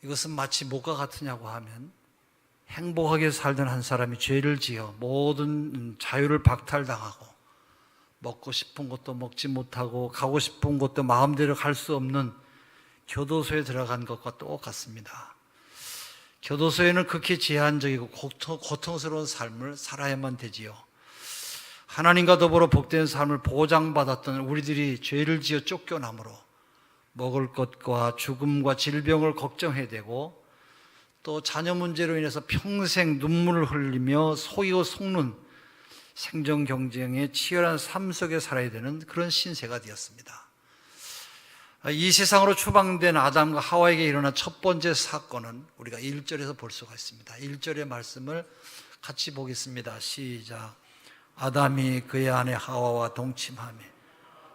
이것은 마치 뭐가 같으냐고 하면, 행복하게 살던 한 사람이 죄를 지어 모든 자유를 박탈당하고 먹고 싶은 것도 먹지 못하고 가고 싶은 곳도 마음대로 갈 수 없는 교도소에 들어간 것과 똑같습니다. 교도소에는 극히 제한적이고 고통스러운 삶을 살아야만 되지요. 하나님과 더불어 복된 삶을 보장받았던 우리들이 죄를 지어 쫓겨남으로 먹을 것과 죽음과 질병을 걱정해야 되고, 또 자녀 문제로 인해서 평생 눈물을 흘리며 속이고 속는 생존 경쟁의 치열한 삶 속에 살아야 되는 그런 신세가 되었습니다. 이 세상으로 추방된 아담과 하와에게 일어난 첫 번째 사건은 우리가 1절에서 볼 수가 있습니다. 1절의 말씀을 같이 보겠습니다. 시작. 아담이 그의 아내 하와와 동침하며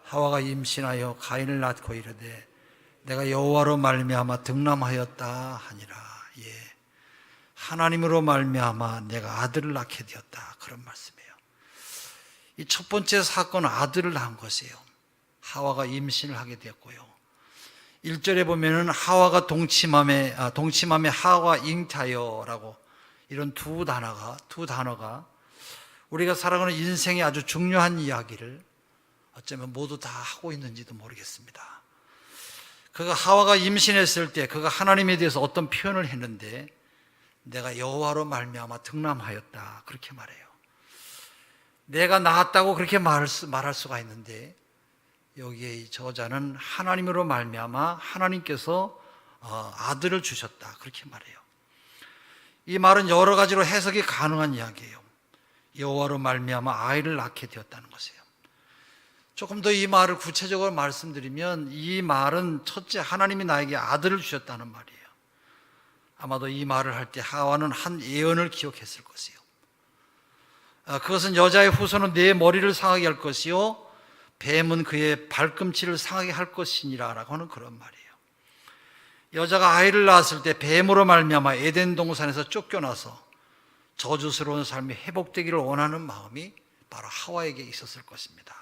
하와가 임신하여 가인을 낳고 이르되 내가 여호와로 말미암아 득남하였다 하니라. 예, 하나님으로 말미암아 내가 아들을 낳게 되었다, 그런 말씀이에요. 이 첫 번째 사건은 아들을 낳은 것이에요. 하와가 임신을 하게 되었고요. 1절에 보면은 하와가 동침함에 하와 잉타여라고, 이런 두 단어가 우리가 살아가는 인생의 아주 중요한 이야기를 어쩌면 모두 다 하고 있는지도 모르겠습니다. 그가 하와가 임신했을 때 그가 하나님에 대해서 어떤 표현을 했는데, 내가 여호와로 말미암아 득남하였다, 그렇게 말해요. 내가 낳았다고 그렇게 말할 수가 있는데, 여기에 이 저자는 하나님으로 말미암아 하나님께서 아들을 주셨다, 그렇게 말해요. 이 말은 여러 가지로 해석이 가능한 이야기예요. 여호와로 말미암아 아이를 낳게 되었다는 것이에요. 조금 더 이 말을 구체적으로 말씀드리면, 이 말은 첫째, 하나님이 나에게 아들을 주셨다는 말이에요. 아마도 이 말을 할 때 하와는 한 예언을 기억했을 것이요. 그것은 여자의 후손은 내 머리를 상하게 할 것이요 뱀은 그의 발꿈치를 상하게 할 것이니라 라고 하는 그런 말이에요. 여자가 아이를 낳았을 때 뱀으로 말미암아 에덴 동산에서 쫓겨나서 저주스러운 삶이 회복되기를 원하는 마음이 바로 하와에게 있었을 것입니다.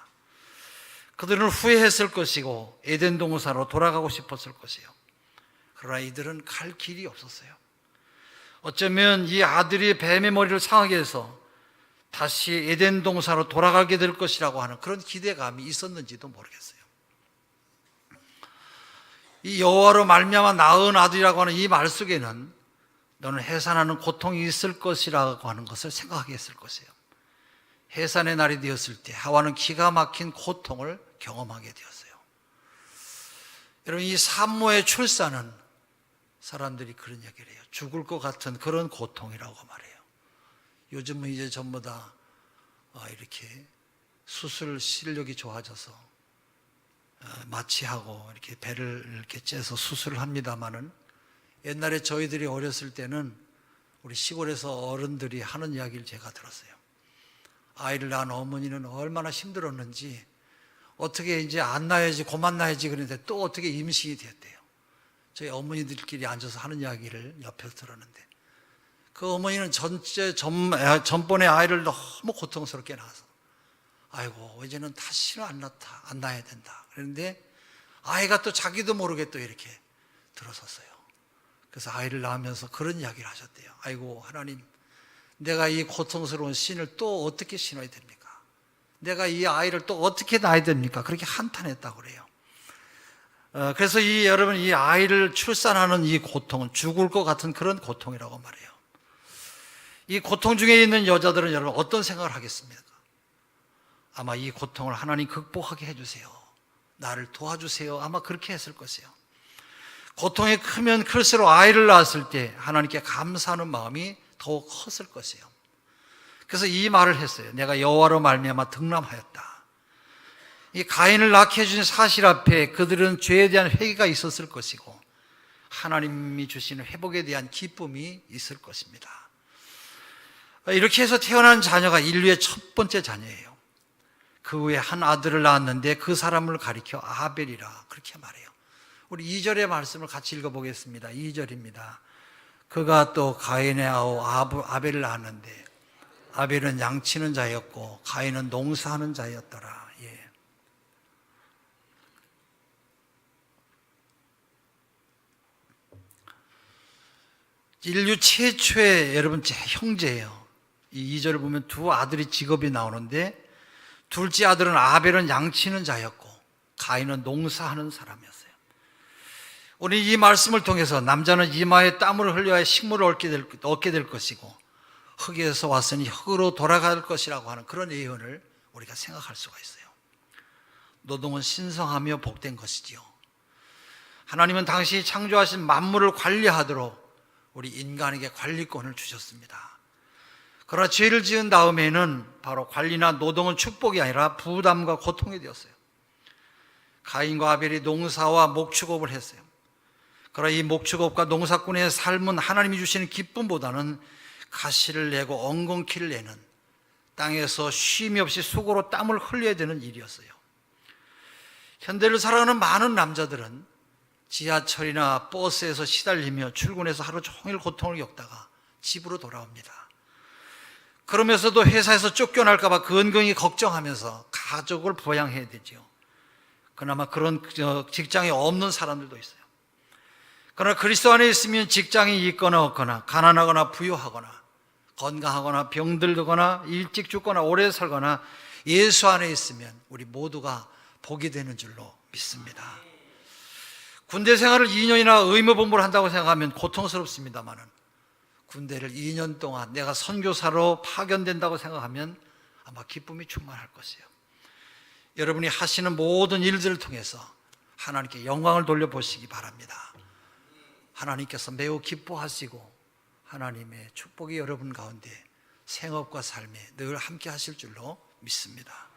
그들은 후회했을 것이고 에덴 동산으로 돌아가고 싶었을 것이에요. 그러나 이들은 갈 길이 없었어요. 어쩌면 이 아들이 뱀의 머리를 상하게 해서 다시 에덴 동산으로 돌아가게 될 것이라고 하는 그런 기대감이 있었는지도 모르겠어요. 이 여호와로 말미암아 낳은 아들이라고 하는 이 말 속에는 너는 해산하는 고통이 있을 것이라고 하는 것을 생각하게 했을 것이에요. 해산의 날이 되었을 때 하와는 기가 막힌 고통을 경험하게 되었어요. 여러분, 이 산모의 출산은 사람들이 그런 얘기를 해요. 죽을 것 같은 그런 고통이라고 말해요. 요즘은 이제 전부 다 이렇게 수술 실력이 좋아져서 마취하고 이렇게 배를 이렇게 째서 수술을 합니다마는, 옛날에 저희들이 어렸을 때는 우리 시골에서 어른들이 하는 이야기를 제가 들었어요. 아이를 낳은 어머니는 얼마나 힘들었는지, 어떻게 이제 안 낳아야지, 그만 낳아야지 그랬는데 또 어떻게 임신이 되었대요. 저희 어머니들끼리 앉아서 하는 이야기를 옆에서 들었는데, 그 어머니는 전번에 아이를 너무 고통스럽게 낳아서 아이고 이제는 다시는 안 낳아야 된다 그런데, 아이가 또 자기도 모르게 또 이렇게 들어섰어요. 그래서 아이를 낳으면서 그런 이야기를 하셨대요. 아이고 하나님, 내가 이 고통스러운 신을 또 어떻게 신어야 됩니까? 내가 이 아이를 또 어떻게 낳아야 됩니까? 그렇게 한탄했다고 그래요. 그래서 여러분, 이 아이를 출산하는 이 고통은 죽을 것 같은 그런 고통이라고 말해요. 이 고통 중에 있는 여자들은 여러분 어떤 생각을 하겠습니까? 아마 이 고통을 하나님 극복하게 해주세요, 나를 도와주세요, 아마 그렇게 했을 것이에요. 고통이 크면 클수록 아이를 낳았을 때 하나님께 감사하는 마음이 더욱 컸을 것이에요. 그래서 이 말을 했어요. 내가 여호와로 말미암아 득남하였다. 이 가인을 낳게 해준 사실 앞에 그들은 죄에 대한 회개가 있었을 것이고, 하나님이 주시는 회복에 대한 기쁨이 있을 것입니다. 이렇게 해서 태어난 자녀가 인류의 첫 번째 자녀예요. 그 후에 한 아들을 낳았는데 그 사람을 가리켜 아벨이라 그렇게 말해요. 우리 2절의 말씀을 같이 읽어보겠습니다. 2절입니다. 그가 또 가인의 아우 아벨을 낳았는데 아벨은 양치는 자였고 가인은 농사하는 자였더라. 예. 인류 최초의 여러분 제 형제예요. 이 2절을 보면 두 아들이 직업이 나오는데 둘째 아들은 아벨은 양치는 자였고 가인은 농사하는 사람이었어요. 우리 이 말씀을 통해서 남자는 이마에 땀을 흘려야 식물을 얻게 될 것이고 흙에서 왔으니 흙으로 돌아갈 것이라고 하는 그런 예언을 우리가 생각할 수가 있어요. 노동은 신성하며 복된 것이지요. 하나님은 당신이 창조하신 만물을 관리하도록 우리 인간에게 관리권을 주셨습니다. 그러나 죄를 지은 다음에는 바로 관리나 노동은 축복이 아니라 부담과 고통이 되었어요. 가인과 아벨이 농사와 목축업을 했어요. 그러나 이 목축업과 농사꾼의 삶은 하나님이 주시는 기쁨보다는 가시를 내고 엉겅퀴를 내는 땅에서 쉼이 없이 수고로 땀을 흘려야 되는 일이었어요. 현대를 살아가는 많은 남자들은 지하철이나 버스에서 시달리며 출근해서 하루 종일 고통을 겪다가 집으로 돌아옵니다. 그러면서도 회사에서 쫓겨날까 봐 근근히 걱정하면서 가족을 부양해야 되죠. 그나마 그런 직장이 없는 사람들도 있어요. 그러나 그리스도 안에 있으면 직장이 있거나 없거나 가난하거나 부유하거나 건강하거나 병들거나 일찍 죽거나 오래 살거나 예수 안에 있으면 우리 모두가 복이 되는 줄로 믿습니다. 군대 생활을 2년이나 의무복무를 한다고 생각하면 고통스럽습니다만은 군대를 2년 동안 내가 선교사로 파견된다고 생각하면 아마 기쁨이 충만할 것이에요. 여러분이 하시는 모든 일들을 통해서 하나님께 영광을 돌려보시기 바랍니다. 하나님께서 매우 기뻐하시고 하나님의 축복이 여러분 가운데 생업과 삶에 늘 함께 하실 줄로 믿습니다.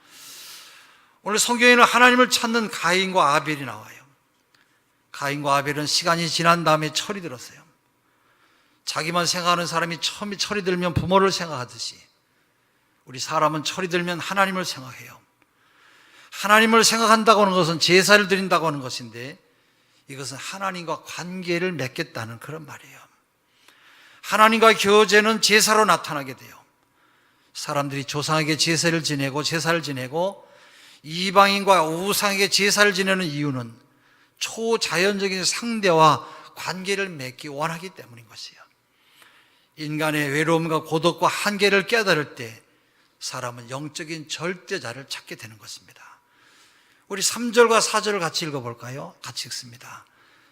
오늘 성경에는 하나님을 찾는 가인과 아벨이 나와요. 가인과 아벨은 시간이 지난 다음에 철이 들었어요. 자기만 생각하는 사람이 처음에 철이 들면 부모를 생각하듯이 우리 사람은 철이 들면 하나님을 생각해요. 하나님을 생각한다고 하는 것은 제사를 드린다고 하는 것인데 이것은 하나님과 관계를 맺겠다는 그런 말이에요. 하나님과 교제는 제사로 나타나게 돼요. 사람들이 조상에게 제사를 지내고 이방인과 우상에게 제사를 지내는 이유는 초자연적인 상대와 관계를 맺기 원하기 때문인 것이에요. 인간의 외로움과 고독과 한계를 깨달을 때 사람은 영적인 절대자를 찾게 되는 것입니다. 우리 3절과 4절을 같이 읽어볼까요? 같이 읽습니다.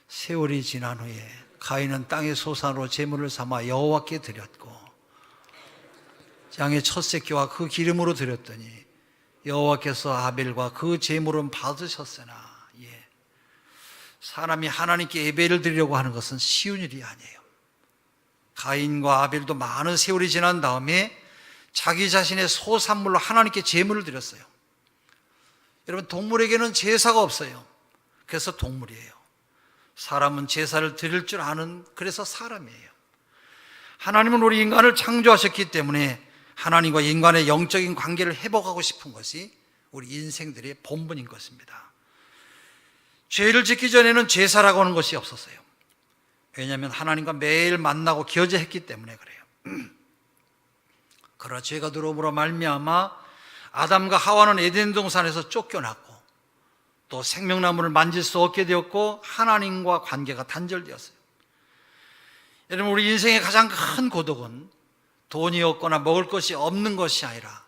세월이 지난 후에 가인은 땅의 소산으로 제물을 삼아 여호와께 드렸고 양의 첫 새끼와 그 기름으로 드렸더니 여호와께서 아벨과 그 제물은 받으셨으나 사람이 하나님께 예배를 드리려고 하는 것은 쉬운 일이 아니에요. 가인과 아벨도 많은 세월이 지난 다음에 자기 자신의 소산물로 하나님께 제물을 드렸어요. 여러분, 동물에게는 제사가 없어요. 그래서 동물이에요. 사람은 제사를 드릴 줄 아는, 그래서 사람이에요. 하나님은 우리 인간을 창조하셨기 때문에 하나님과 인간의 영적인 관계를 회복하고 싶은 것이 우리 인생들의 본분인 것입니다. 죄를 짓기 전에는 제사라고 하는 것이 없었어요. 왜냐하면 하나님과 매일 만나고 교제했기 때문에 그래요. 그러나 죄가 들어옴으로 말미암아 아담과 하와는 에덴 동산에서 쫓겨났고 또 생명나무를 만질 수 없게 되었고 하나님과 관계가 단절되었어요. 여러분, 우리 인생의 가장 큰 고독은 돈이 없거나 먹을 것이 없는 것이 아니라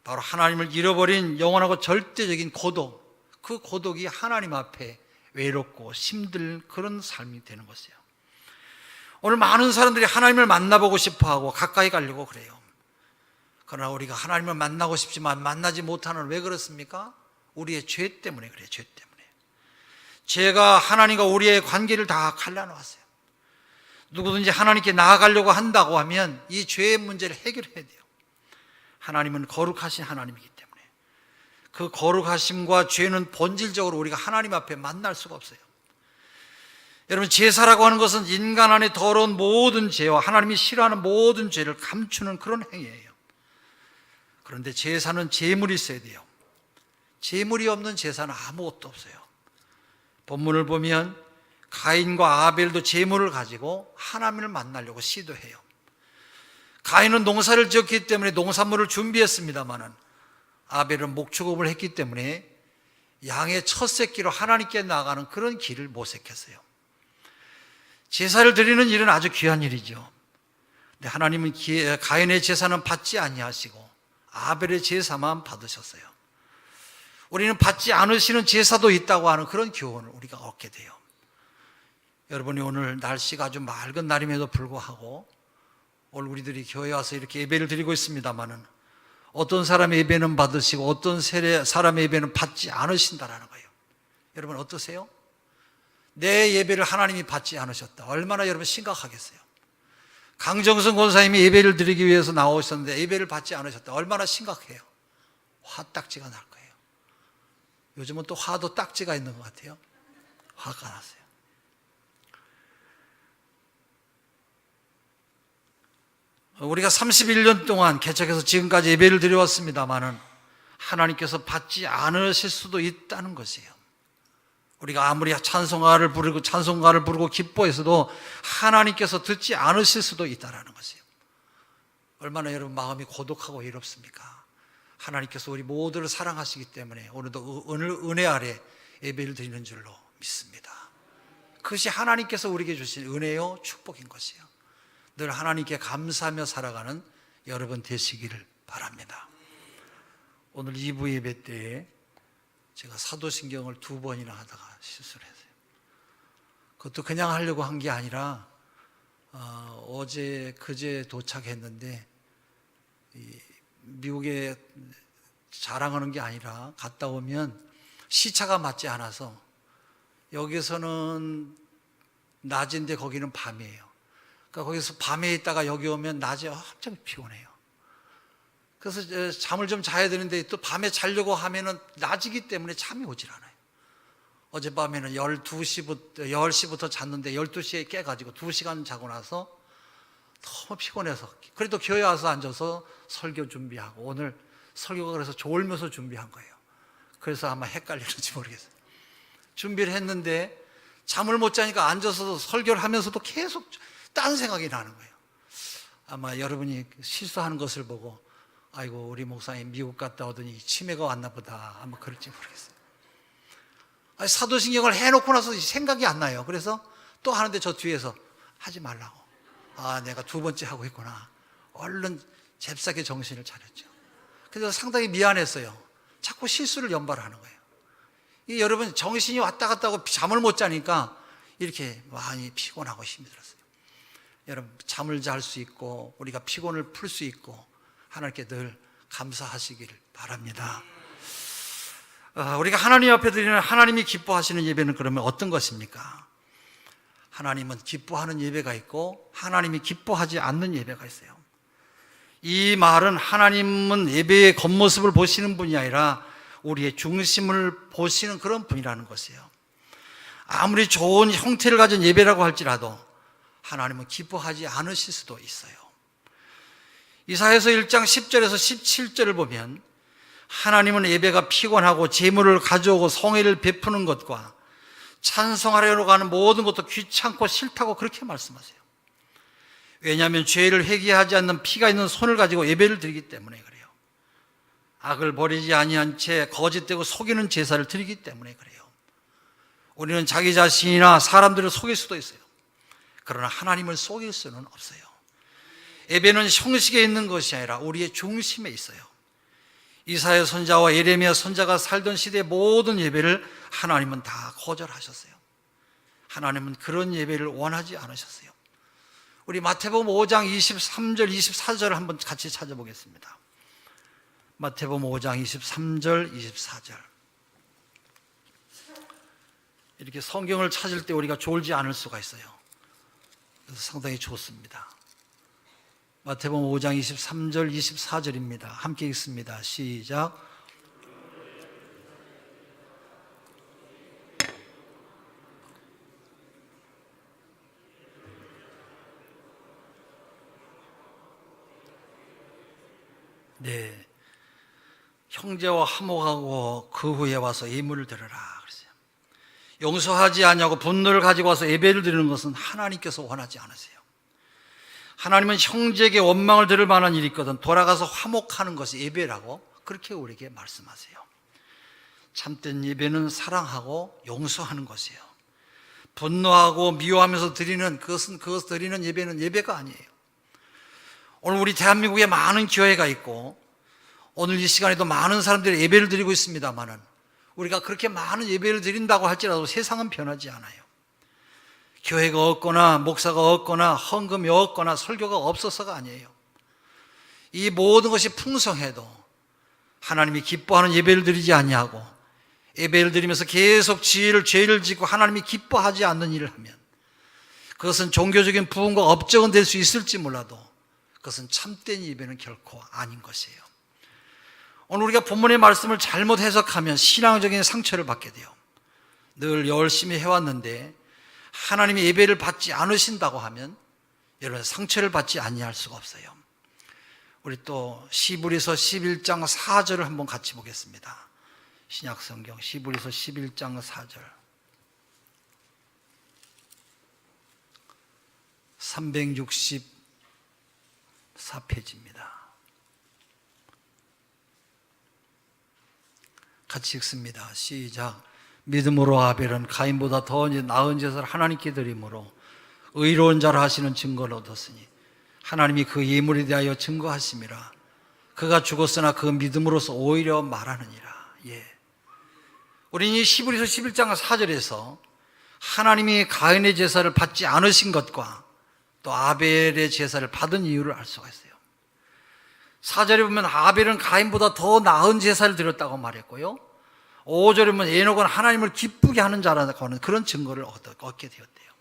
바로 하나님을 잃어버린 영원하고 절대적인 고독, 그 고독이 하나님 앞에 외롭고 힘들 그런 삶이 되는 것이에요. 오늘 많은 사람들이 하나님을 만나보고 싶어하고 가까이 가려고 그래요. 그러나 우리가 하나님을 만나고 싶지만 만나지 못하는, 왜 그렇습니까? 우리의 죄 때문에 그래요. 죄 때문에. 죄가 하나님과 우리의 관계를 다 갈라놓았어요. 누구든지 하나님께 나아가려고 한다고 하면 이 죄의 문제를 해결해야 돼요. 하나님은 거룩하신 하나님이기 때문에 그 거룩하심과 죄는 본질적으로 우리가 하나님 앞에 만날 수가 없어요. 여러분, 제사라고 하는 것은 인간 안에 더러운 모든 죄와 하나님이 싫어하는 모든 죄를 감추는 그런 행위예요. 그런데 제사는 제물이 있어야 돼요. 제물이 없는 제사는 아무것도 없어요. 본문을 보면 가인과 아벨도 제물을 가지고 하나님을 만나려고 시도해요. 가인은 농사를 지었기 때문에 농산물을 준비했습니다마는 아벨은 목축업을 했기 때문에 양의 첫 새끼로 하나님께 나아가는 그런 길을 모색했어요. 제사를 드리는 일은 아주 귀한 일이죠. 근데 하나님은 가인의 제사는 받지 아니하시고 아벨의 제사만 받으셨어요. 우리는 받지 않으시는 제사도 있다고 하는 그런 교훈을 우리가 얻게 돼요. 여러분이 오늘 날씨가 아주 맑은 날임에도 불구하고 오늘 우리들이 교회에 와서 이렇게 예배를 드리고 있습니다마는 어떤 사람의 예배는 받으시고 어떤 사람의 예배는 받지 않으신다라는 거예요. 여러분 어떠세요? 내 예배를 하나님이 받지 않으셨다. 얼마나 여러분 심각하겠어요? 강정선 권사님이 예배를 드리기 위해서 나오셨는데 예배를 받지 않으셨다. 얼마나 심각해요? 화딱지가 날 거예요. 요즘은 또 화도 딱지가 있는 것 같아요. 화가 났어요. 우리가 31년 동안 개척해서 지금까지 예배를 드려왔습니다마는 하나님께서 받지 않으실 수도 있다는 것이에요. 우리가 아무리 찬송가를 부르고 기뻐해서도 하나님께서 듣지 않으실 수도 있다는 것이에요. 얼마나 여러분 마음이 고독하고 외롭습니까? 하나님께서 우리 모두를 사랑하시기 때문에 오늘도 은혜 아래 예배를 드리는 줄로 믿습니다. 그것이 하나님께서 우리에게 주신 은혜요 축복인 것이에요. 늘 하나님께 감사하며 살아가는 여러분 되시기를 바랍니다. 오늘 2부 예배 때에 제가 사도신경을 2번이나 하다가 실수를 했어요. 그것도 그냥 하려고 한 게 아니라 그제 도착했는데 미국에 자랑하는 게 아니라 갔다 오면 시차가 맞지 않아서 여기서는 낮인데 거기는 밤이에요. 그러니까 거기서 밤에 있다가 여기 오면 낮에 엄청 피곤해요. 그래서 잠을 좀 자야 되는데 또 밤에 자려고 하면은 낮이기 때문에 잠이 오질 않아요. 어젯밤에는 10시부터 잤는데 12시에 깨가지고 2시간 자고 나서 너무 피곤해서 그래도 교회 와서 앉아서 설교 준비하고 오늘 설교가 그래서 졸면서 준비한 거예요. 그래서 아마 헷갈리는지 모르겠어요. 준비를 했는데 잠을 못 자니까 앉아서 설교를 하면서도 계속 딴 생각이 나는 거예요. 아마 여러분이 실수하는 것을 보고 아이고 우리 목사님 미국 갔다 오더니 치매가 왔나 보다 아마 그럴지 모르겠어요. 사도신경을 해놓고 나서 생각이 안 나요. 그래서 또 하는데 저 뒤에서 하지 말라고. 내가 2번째 하고 있구나. 얼른 잽싸게 정신을 차렸죠. 그래서 상당히 미안했어요. 자꾸 실수를 연발하는 거예요. 여러분 정신이 왔다 갔다 하고 잠을 못 자니까 이렇게 많이 피곤하고 힘이 들었어요. 여러분 잠을 잘 수 있고 우리가 피곤을 풀 수 있고 하나님께 늘 감사하시기를 바랍니다. 우리가 하나님 앞에 드리는 하나님이 기뻐하시는 예배는 그러면 어떤 것입니까? 하나님은 기뻐하는 예배가 있고 하나님이 기뻐하지 않는 예배가 있어요. 이 말은 하나님은 예배의 겉모습을 보시는 분이 아니라 우리의 중심을 보시는 그런 분이라는 것이에요. 아무리 좋은 형태를 가진 예배라고 할지라도 하나님은 기뻐하지 않으실 수도 있어요. 이사야서 1장 10절에서 17절을 보면 하나님은 예배가 피곤하고 제물을 가져오고 성회를 베푸는 것과 찬송하려고 하는 모든 것도 귀찮고 싫다고 그렇게 말씀하세요. 왜냐하면 죄를 회개하지 않는 피가 있는 손을 가지고 예배를 드리기 때문에 그래요. 악을 버리지 아니한 채 거짓되고 속이는 제사를 드리기 때문에 그래요. 우리는 자기 자신이나 사람들을 속일 수도 있어요. 그러나 하나님을 속일 수는 없어요. 예배는 형식에 있는 것이 아니라 우리의 중심에 있어요. 이사야 선자와 예레미야 선자가 살던 시대의 모든 예배를 하나님은 다 거절하셨어요. 하나님은 그런 예배를 원하지 않으셨어요. 우리 마태복음 5장 23절 24절을 한번 같이 찾아보겠습니다. 마태복음 5장 23절 24절. 이렇게 성경을 찾을 때 우리가 졸지 않을 수가 있어요. 그래서 상당히 좋습니다. 마태복음 5장 23절 24절입니다. 함께 읽습니다. 시작. 네, 형제와 화목하고 그 후에 와서 예물을 드려라 그랬어요. 용서하지 않냐고 분노를 가지고 와서 예배를 드리는 것은 하나님께서 원하지 않으세요. 하나님은 형제에게 원망을 들을 만한 일이 있거든 돌아가서 화목하는 것이 예배라고 그렇게 우리에게 말씀하세요. 참된 예배는 사랑하고 용서하는 것이에요. 분노하고 미워하면서 드리는 그것을 드리는 예배는 예배가 아니에요. 오늘 우리 대한민국에 많은 교회가 있고 오늘 이 시간에도 많은 사람들이 예배를 드리고 있습니다만은 우리가 그렇게 많은 예배를 드린다고 할지라도 세상은 변하지 않아요. 교회가 없거나 목사가 없거나 헌금이 없거나 설교가 없어서가 아니에요. 이 모든 것이 풍성해도 하나님이 기뻐하는 예배를 드리지 아니하고 예배를 드리면서 계속 죄를 짓고 하나님이 기뻐하지 않는 일을 하면 그것은 종교적인 부흥과 업적은 될 수 있을지 몰라도 그것은 참된 예배는 결코 아닌 것이에요. 오늘 우리가 본문의 말씀을 잘못 해석하면 신앙적인 상처를 받게 돼요. 늘 열심히 해왔는데 하나님이 예배를 받지 않으신다고 하면 여러분 상처를 받지 아니할 수가 없어요. 우리 또 시브리서 11장 4절을 한번 같이 보겠습니다. 신약성경 시브리서 11장 4절 364페이지입니다. 같이 읽습니다. 시작. 믿음으로 아벨은 가인보다 더 나은 제사를 하나님께 드림으로 의로운 자라 하시는 증거를 얻었으니 하나님이 그 예물에 대하여 증거하심이라. 그가 죽었으나 그 믿음으로서 오히려 말하느니라. 우리는 이 시브리서 11장 4절에서 하나님이 가인의 제사를 받지 않으신 것과 또 아벨의 제사를 받은 이유를 알 수가 있어요. 4절에 보면 아벨은 가인보다 더 나은 제사를 드렸다고 말했고요, 5절에 보면 에녹은 하나님을 기쁘게 하는 자라고 하는 그런 증거를 얻게 되었대요.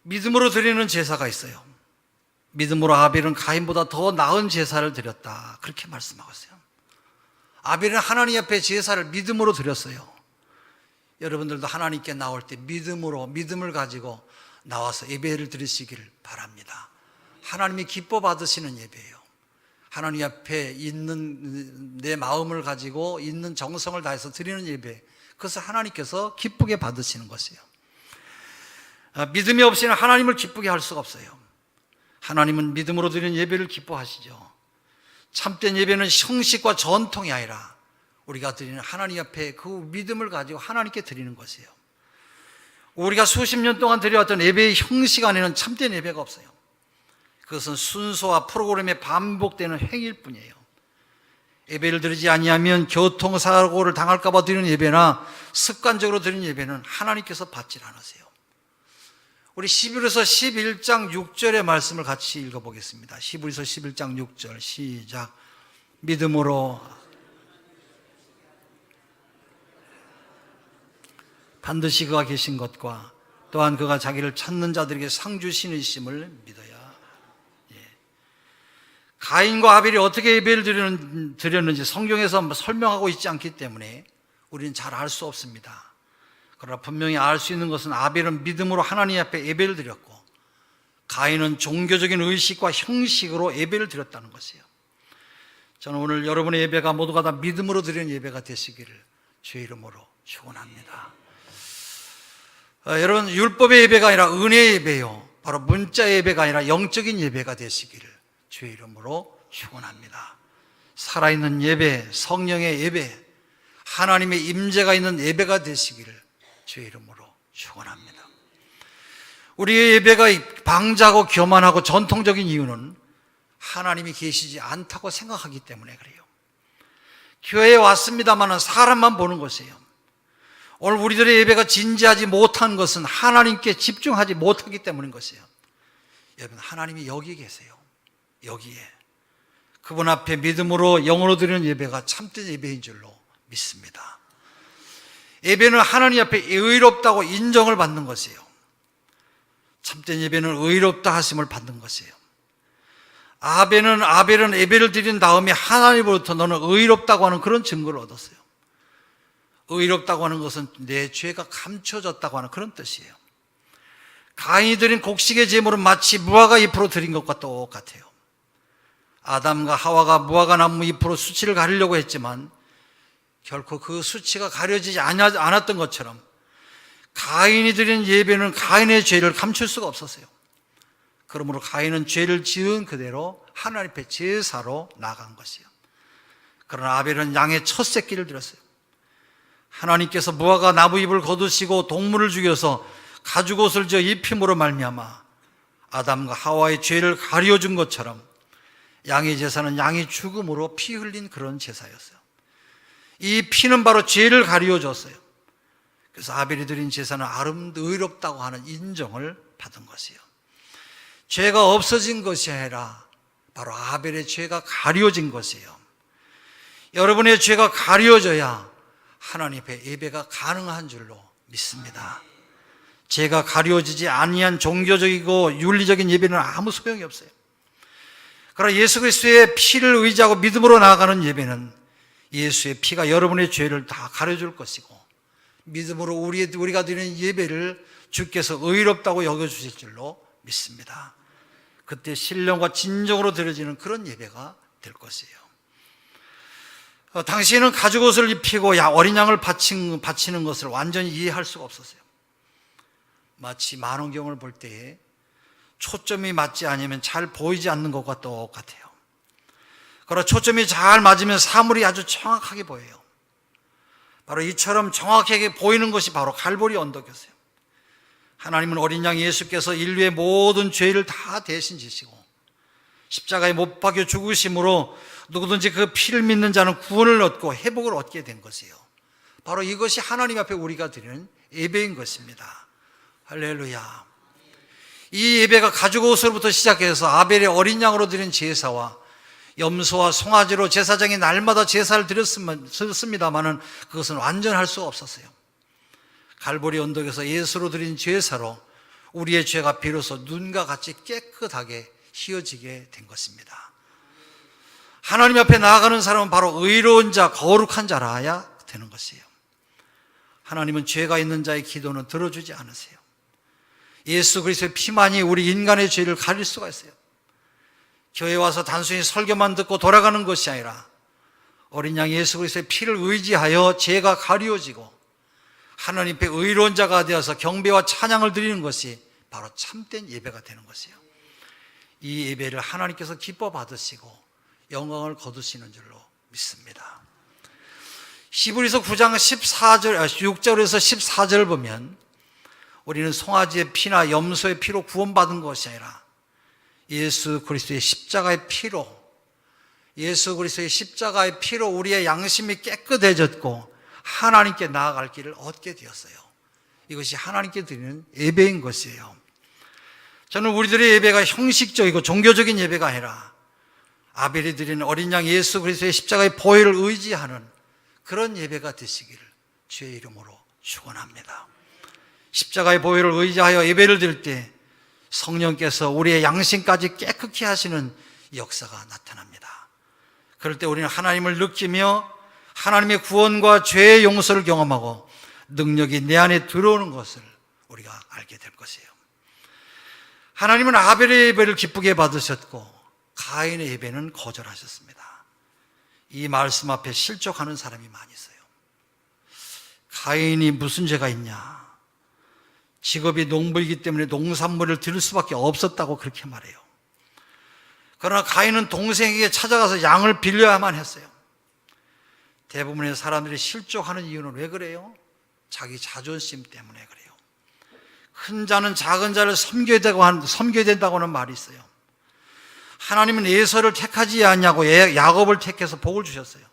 믿음으로 드리는 제사가 있어요. 믿음으로 아벨은 가인보다 더 나은 제사를 드렸다, 그렇게 말씀하고 있어요. 아벨은 하나님 앞에 제사를 믿음으로 드렸어요. 여러분들도 하나님께 나올 때 믿음을 가지고 나와서 예배를 드리시기를 바랍니다. 하나님이 기뻐 받으시는 예배예요. 하나님 앞에 있는 내 마음을 가지고 있는 정성을 다해서 드리는 예배, 그것을 하나님께서 기쁘게 받으시는 것이에요. 믿음이 없이는 하나님을 기쁘게 할 수가 없어요. 하나님은 믿음으로 드리는 예배를 기뻐하시죠. 참된 예배는 형식과 전통이 아니라 우리가 드리는 하나님 앞에 그 믿음을 가지고 하나님께 드리는 것이에요. 우리가 수십 년 동안 드려왔던 예배의 형식 안에는 참된 예배가 없어요. 그것은 순서와 프로그램에 반복되는 행위일 뿐이에요. 예배를 드리지 아니하면 교통사고를 당할까 봐 드리는 예배나 습관적으로 드리는 예배는 하나님께서 받질 않으세요. 우리 시브리서 11장 6절의 말씀을 같이 읽어보겠습니다. 시브리서 11장 6절 시작. 믿음으로 반드시 그가 계신 것과 또한 그가 자기를 찾는 자들에게 상 주시는 믿어야. 가인과 아벨이 어떻게 예배를 드렸는지 성경에서 설명하고 있지 않기 때문에 우리는 잘 알 수 없습니다. 그러나 분명히 알 수 있는 것은 아벨은 믿음으로 하나님 앞에 예배를 드렸고 가인은 종교적인 의식과 형식으로 예배를 드렸다는 것이에요. 저는 오늘 여러분의 예배가 모두가 다 믿음으로 드리는 예배가 되시기를 주의 이름으로 축원합니다. 여러분, 율법의 예배가 아니라 은혜의 예배요, 바로 문자 예배가 아니라 영적인 예배가 되시기를 주의 이름으로 축원합니다. 살아있는 예배, 성령의 예배, 하나님의 임재가 있는 예배가 되시기를 주의 이름으로 축원합니다. 우리의 예배가 방자하고 교만하고 전통적인 이유는 하나님이 계시지 않다고 생각하기 때문에 그래요. 교회에 왔습니다마는 사람만 보는 것이에요. 오늘 우리들의 예배가 진지하지 못한 것은 하나님께 집중하지 못하기 때문인 것이에요. 여러분, 하나님이 여기 계세요. 여기에 그분 앞에 믿음으로 영으로 드리는 예배가 참된 예배인 줄로 믿습니다. 예배는 하나님 앞에 의롭다고 인정을 받는 것이에요. 참된 예배는 의롭다 하심을 받는 것이에요. 아벨은 예배를 드린 다음에 하나님으로부터 너는 의롭다고 하는 그런 증거를 얻었어요. 의롭다고 하는 것은 내 죄가 감춰졌다고 하는 그런 뜻이에요. 가인이 드린 곡식의 제물은 마치 무화과 잎으로 드린 것과 똑같아요. 아담과 하와가 무화과 나무 잎으로 수치를 가리려고 했지만 결코 그 수치가 가려지지 않았던 것처럼 가인이 드린 예배는 가인의 죄를 감출 수가 없었어요. 그러므로 가인은 죄를 지은 그대로 하나님 앞에 제사로 나간 것이에요. 그러나 아벨은 양의 첫 새끼를 드렸어요. 하나님께서 무화과 나무잎을 거두시고 동물을 죽여서 가죽옷을 지어 입힘으로 말미암아 아담과 하와의 죄를 가려준 것처럼 양의 제사는 양이 죽음으로 피 흘린 그런 제사였어요. 이 피는 바로 죄를 가리워줬어요. 그래서 아벨이 드린 제사는 의롭다고 하는 인정을 받은 것이요. 죄가 없어진 것이 아니라 바로 아벨의 죄가 가려진 것이에요. 여러분의 죄가 가려져야 하나님 앞에 예배가 가능한 줄로 믿습니다. 죄가 가려지지 아니한 종교적이고 윤리적인 예배는 아무 소용이 없어요. 그러나 예수 그리스도의 피를 의지하고 믿음으로 나아가는 예배는 예수의 피가 여러분의 죄를 다 가려줄 것이고 믿음으로 우리가 드리는 예배를 주께서 의롭다고 여겨주실 줄로 믿습니다. 그때 신령과 진정으로 드려지는 그런 예배가 될 것이에요. 당시에는 가죽옷을 입히고 어린 양을 바치는 것을 완전히 이해할 수가 없었어요. 마치 만원경을 볼 때에 초점이 맞지 않으면 잘 보이지 않는 것과 똑같아요. 그러나 초점이 잘 맞으면 사물이 아주 정확하게 보여요. 바로 이처럼 정확하게 보이는 것이 바로 갈보리 언덕이었어요. 하나님은 어린 양 예수께서 인류의 모든 죄를 다 대신 지시고 십자가에 못 박혀 죽으심으로 누구든지 그 피를 믿는 자는 구원을 얻고 회복을 얻게 된 것이에요. 바로 이것이 하나님 앞에 우리가 드리는 예배인 것입니다. 할렐루야. 이 예배가 가죽옷으로부터 시작해서 아벨의 어린 양으로 드린 제사와 염소와 송아지로 제사장이 날마다 제사를 드렸습니다마는 그것은 완전할 수가 없었어요. 갈보리 언덕에서 예수로 드린 제사로 우리의 죄가 비로소 눈과 같이 깨끗하게 휘어지게 된 것입니다. 하나님 앞에 나아가는 사람은 바로 의로운 자, 거룩한 자라야 되는 것이에요. 하나님은 죄가 있는 자의 기도는 들어주지 않으세요. 예수 그리스도의 피만이 우리 인간의 죄를 가릴 수가 있어요. 교회에 와서 단순히 설교만 듣고 돌아가는 것이 아니라 어린 양 예수 그리스도의 피를 의지하여 죄가 가리워지고 하나님 앞에 의로운 자가 되어서 경배와 찬양을 드리는 것이 바로 참된 예배가 되는 것이에요. 이 예배를 하나님께서 기뻐 받으시고 영광을 거두시는 줄로 믿습니다. 히브리서 9장 6절에서 14절을 보면 우리는 송아지의 피나 염소의 피로 구원받은 것이 아니라 예수 그리스도의 십자가의 피로 우리의 양심이 깨끗해졌고 하나님께 나아갈 길을 얻게 되었어요. 이것이 하나님께 드리는 예배인 것이에요. 저는 우리들의 예배가 형식적이고 종교적인 예배가 아니라 아벨이 드리는 어린 양 예수 그리스도의 십자가의 보혈을 의지하는 그런 예배가 되시기를 주의 이름으로 축원합니다. 십자가의 보혈을 의지하여 예배를 드릴 때 성령께서 우리의 양심까지 깨끗게 하시는 역사가 나타납니다. 그럴 때 우리는 하나님을 느끼며 하나님의 구원과 죄의 용서를 경험하고 능력이 내 안에 들어오는 것을 우리가 알게 될 것이에요. 하나님은 아벨의 예배를 기쁘게 받으셨고 가인의 예배는 거절하셨습니다. 이 말씀 앞에 실족하는 사람이 많이 있어요. 가인이 무슨 죄가 있냐? 직업이 농부이기 때문에 농산물을 드릴 수밖에 없었다고 그렇게 말해요. 그러나 가인은 동생에게 찾아가서 양을 빌려야만 했어요. 대부분의 사람들이 실족하는 이유는 왜 그래요? 자기 자존심 때문에 그래요. 큰 자는 작은 자를 섬겨야 된다고 하는 말이 있어요. 하나님은 에서를 택하지 않냐고 야곱을 택해서 복을 주셨어요.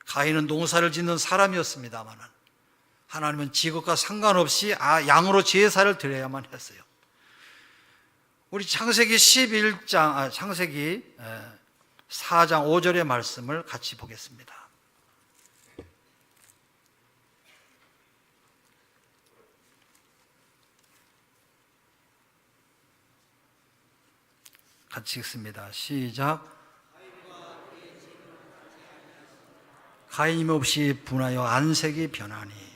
가인은 농사를 짓는 사람이었습니다만 하나님은 직업과 상관없이 양으로 제사를 드려야만 했어요. 우리 창세기 4장 5절의 말씀을 같이 보겠습니다. 같이 읽습니다. 시작. 가인이 없이 분하여 안색이 변하니.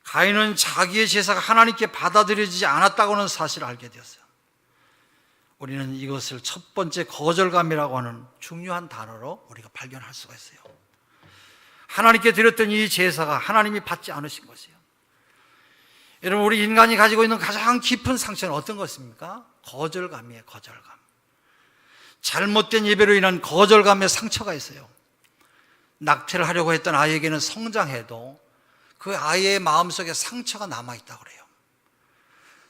가인은 자기의 제사가 하나님께 받아들여지지 않았다고는 사실을 알게 되었어요. 우리는 이것을 첫 번째 거절감이라고 하는 중요한 단어로 우리가 발견할 수가 있어요. 하나님께 드렸던 이 제사가 하나님이 받지 않으신 것이에요. 여러분, 우리 인간이 가지고 있는 가장 깊은 상처는 어떤 것입니까? 거절감이에요. 거절감. 잘못된 예배로 인한 거절감의 상처가 있어요. 낙태를 하려고 했던 아이에게는 성장해도 그 아이의 마음속에 상처가 남아있다고 그래요.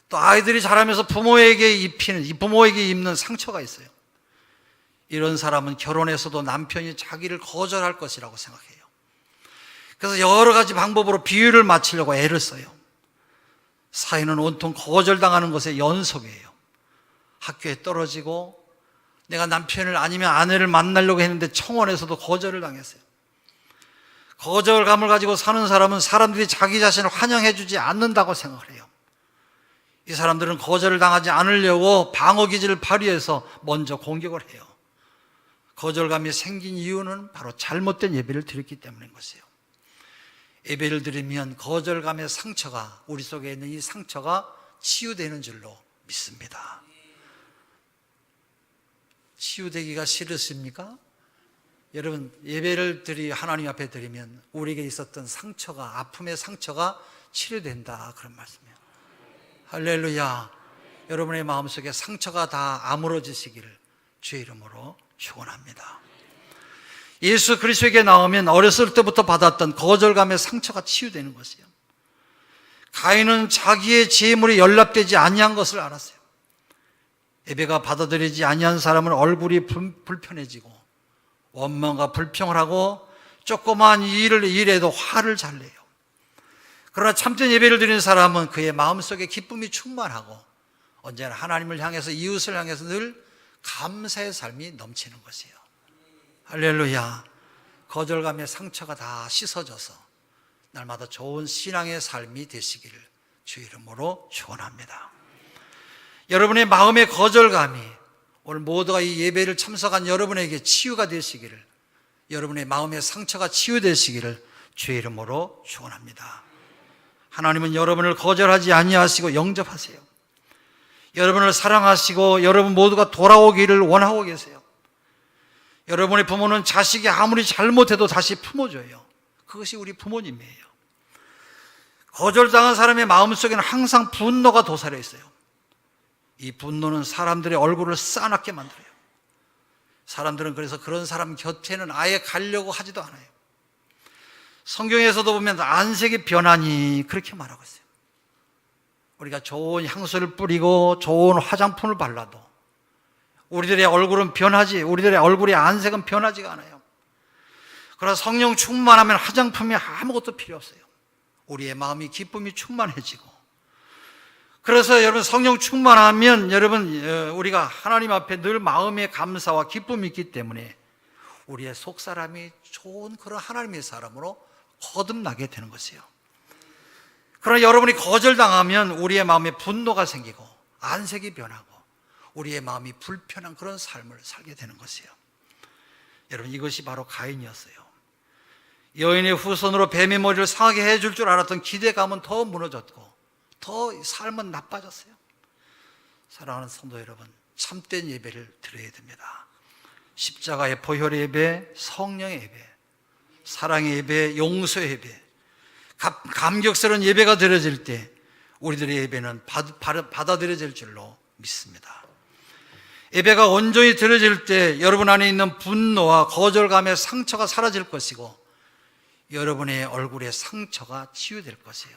또 아이들이 자라면서 부모에게 입는 상처가 있어요. 이런 사람은 결혼해서도 남편이 자기를 거절할 것이라고 생각해요. 그래서 여러 가지 방법으로 비유를 맞추려고 애를 써요. 사회는 온통 거절당하는 것의 연속이에요. 학교에 떨어지고 내가 남편을 아니면 아내를 만나려고 했는데 청원에서도 거절을 당했어요. 거절감을 가지고 사는 사람은 사람들이 자기 자신을 환영해주지 않는다고 생각을 해요. 이 사람들은 거절을 당하지 않으려고 방어기지를 발휘해서 먼저 공격을 해요. 거절감이 생긴 이유는 바로 잘못된 예배를 드렸기 때문인 것이에요. 예배를 드리면 거절감의 상처가, 우리 속에 있는 이 상처가 치유되는 줄로 믿습니다. 치유되기가 싫으십니까? 여러분, 예배를 하나님 앞에 드리면 우리에게 있었던 상처가, 아픔의 상처가 치료된다, 그런 말씀이에요. 할렐루야. 여러분의 마음속에 상처가 다 아물어지시기를 주의 이름으로 축원합니다. 예수 그리스도에게 나오면 어렸을 때부터 받았던 거절감의 상처가 치유되는 것이에요. 가인은 자기의 재물이 연락되지 아니한 것을 알았어요. 예배가 받아들이지 아니한 사람은 얼굴이 불편해지고 원망과 불평을 하고 조그마한 일에도 화를 잘 내요. 그러나 참된 예배를 드리는 사람은 그의 마음속에 기쁨이 충만하고 언제나 하나님을 향해서, 이웃을 향해서 늘 감사의 삶이 넘치는 것이에요. 할렐루야. 거절감의 상처가 다 씻어져서 날마다 좋은 신앙의 삶이 되시기를 주 이름으로 축원합니다. 여러분의 마음의 거절감이 오늘 모두가 이 예배를 참석한 여러분에게 치유가 되시기를, 여러분의 마음의 상처가 치유되시기를 주의 이름으로 축원합니다. 하나님은 여러분을 거절하지 아니하시고 영접하세요. 여러분을 사랑하시고 여러분 모두가 돌아오기를 원하고 계세요. 여러분의 부모는 자식이 아무리 잘못해도 다시 품어줘요. 그것이 우리 부모님이에요. 거절당한 사람의 마음속에는 항상 분노가 도사려 있어요. 이 분노는 사람들의 얼굴을 싸납게 만들어요. 사람들은 그래서 그런 사람 곁에는 아예 가려고 하지도 않아요. 성경에서도 보면 안색이 변하니 그렇게 말하고 있어요. 우리가 좋은 향수를 뿌리고 좋은 화장품을 발라도 우리들의 얼굴은 변하지, 우리들의 얼굴의 안색은 변하지가 않아요. 그러나 성령 충만하면 화장품이 아무것도 필요 없어요. 우리의 마음이 기쁨이 충만해지고, 그래서 여러분 성령 충만하면 여러분 우리가 하나님 앞에 늘 마음의 감사와 기쁨이 있기 때문에 우리의 속사람이 좋은 그런 하나님의 사람으로 거듭나게 되는 것이에요. 그러나 여러분이 거절당하면 우리의 마음에 분노가 생기고 안색이 변하고 우리의 마음이 불편한 그런 삶을 살게 되는 것이에요. 여러분, 이것이 바로 가인이었어요. 여인의 후손으로 뱀의 머리를 상하게 해줄 줄 알았던 기대감은 더 무너졌고 더 삶은 나빠졌어요. 사랑하는 성도 여러분, 참된 예배를 드려야 됩니다. 십자가의 보혈의 예배, 성령의 예배, 사랑의 예배, 용서의 예배, 감격스러운 예배가 드려질 때 우리들의 예배는 받아들여질 줄로 믿습니다. 예배가 온전히 드려질 때 여러분 안에 있는 분노와 거절감의 상처가 사라질 것이고 여러분의 얼굴의 상처가 치유될 것이에요.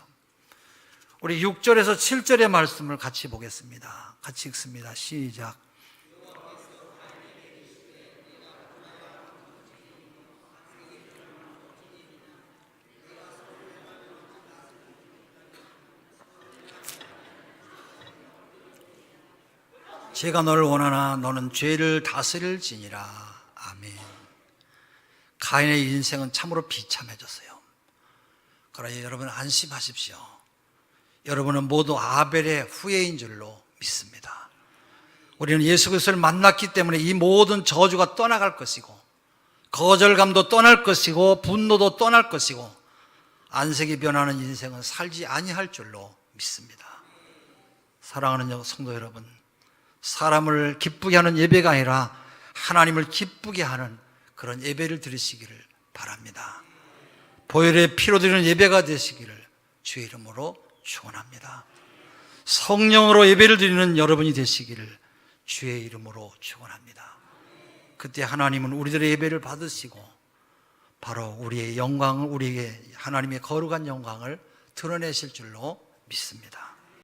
우리 6절에서 7절의 말씀을 같이 보겠습니다. 같이 읽습니다. 시작. 제가 너를 원하나 너는 죄를 다스릴지니라. 아멘. 가인의 인생은 참으로 비참해졌어요. 그러나 여러분 안심하십시오. 여러분은 모두 아벨의 후예인 줄로 믿습니다. 우리는 예수 그리스도를 만났기 때문에 이 모든 저주가 떠나갈 것이고 거절감도 떠날 것이고 분노도 떠날 것이고 안색이 변하는 인생은 살지 아니할 줄로 믿습니다. 사랑하는 성도 여러분, 사람을 기쁘게 하는 예배가 아니라 하나님을 기쁘게 하는 그런 예배를 드리시기를 바랍니다. 보혈의 피로 드리는 예배가 되시기를 주의 이름으로 축원합니다. 성령으로 예배를 드리는 여러분이 되시기를 주의 이름으로 축원합니다. 그때 하나님은 우리들의 예배를 받으시고 바로 우리의 영광을, 우리에게 하나님의 거룩한 영광을 드러내실 줄로 믿습니다.